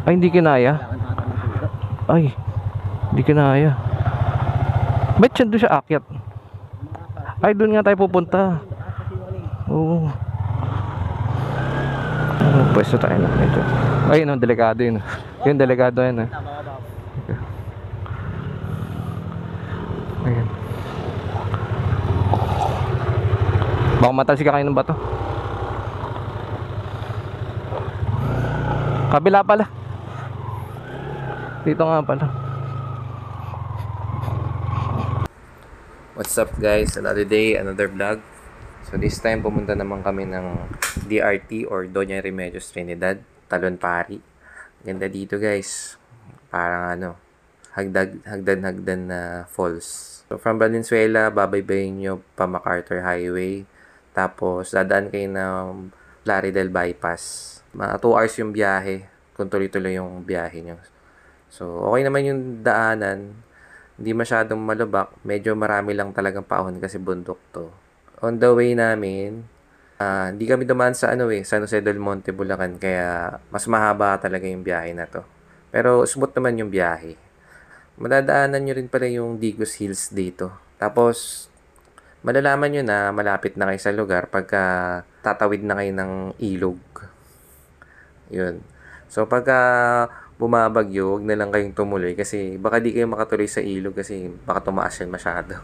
Ay, hindi kinaya. Ay, hindi kinaya. Ba't siya doon siya akyat? Ay, doon nga tayo pupunta. Oo. Pwesto tayo na medyo. Ay, no, delikado yun. Yung delikado yun. Ayan. Baka matalsik ka kayo ng bato. Kabila pala. Dito nga pala. What's up guys? Another day, another vlog. So this time pumunta naman kami ng DRT or Doña Remedios Trinidad, Talon Pari. Ganda dito guys. Parang hagdan na falls. So from Valenzuela, babaybayin nyo pa MacArthur Highway. Tapos dadaan kayo ng Plaridel Bypass. Mga 2 hours yung biyahe kung tuloy-tuloy yung biyahe nyo. So okay naman yung daanan. Hindi masyadong malubak. Medyo marami lang talagang paahon kasi bundok to. On the way namin, hindi kami dumaan sa San Jose del Monte, Bulacan. Kaya mas mahaba talaga yung biyahe na to. Pero smooth naman yung biyahe. Madadaanan nyo rin pala yung Digos Hills dito. Tapos, malalaman nyo na malapit na kayo sa lugar pagka tatawid na kayo ng ilog. Yun. So, pagka bumabagyo, huwag na lang kayong tumuloy kasi baka di kayo makatuloy sa ilog kasi baka tumaas yan masyado.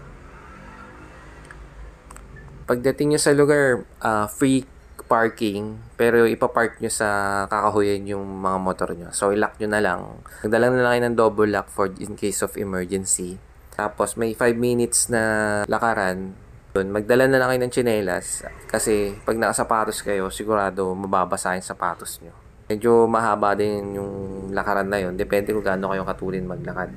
Pagdating nyo sa lugar, free parking, pero ipapark nyo sa kakahuyan yung mga motor nyo. So, ilock nyo na lang. Nagdala na lang kayo ng double lock for in case of emergency. Tapos, may 5 minutes na lakaran. Magdala na lang kayo ng tsinelas kasi pag nakasapatos kayo, sigurado mababasa yung sapatos nyo. Medyo mahaba din yung lakaran na yun. Depende kung gaano kayo katulin maglakad.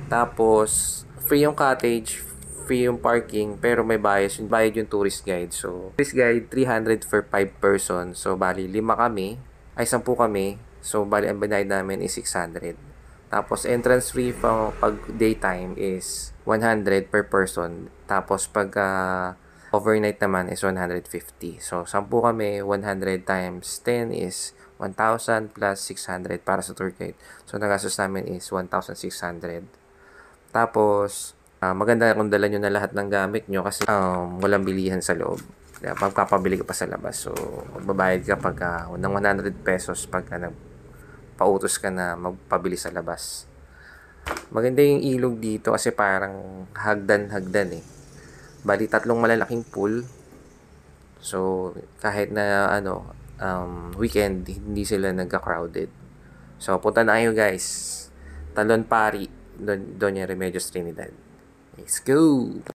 Tapos, free yung cottage, free yung parking, pero may bayad yung tourist guide. So, tourist guide, 300 for 5 person. So, bali, 10 kami. So, bali, ang binayad namin is 600. Tapos, entrance fee pag daytime is 100 per person. Tapos, pag overnight naman is 150. So, 10 kami, 100 times 10 is 1,000 plus 600 para sa tour guide. So, nagastos namin is 1,600. Tapos, maganda kung dala nyo na lahat ng gamit nyo kasi walang bilihan sa loob. Magpapabili ka pa sa labas. So, magbabayad ka pagka ng 100 pesos pagka pautos ka na magpabili sa labas. Maganda yung ilog dito kasi parang hagdan eh. Bali, 3 malalaking pool. So, kahit na weekend, hindi sila nagka-crowded. So, punta na kayo guys. Talon Pari, Doña Remedios Trinidad. Let's go!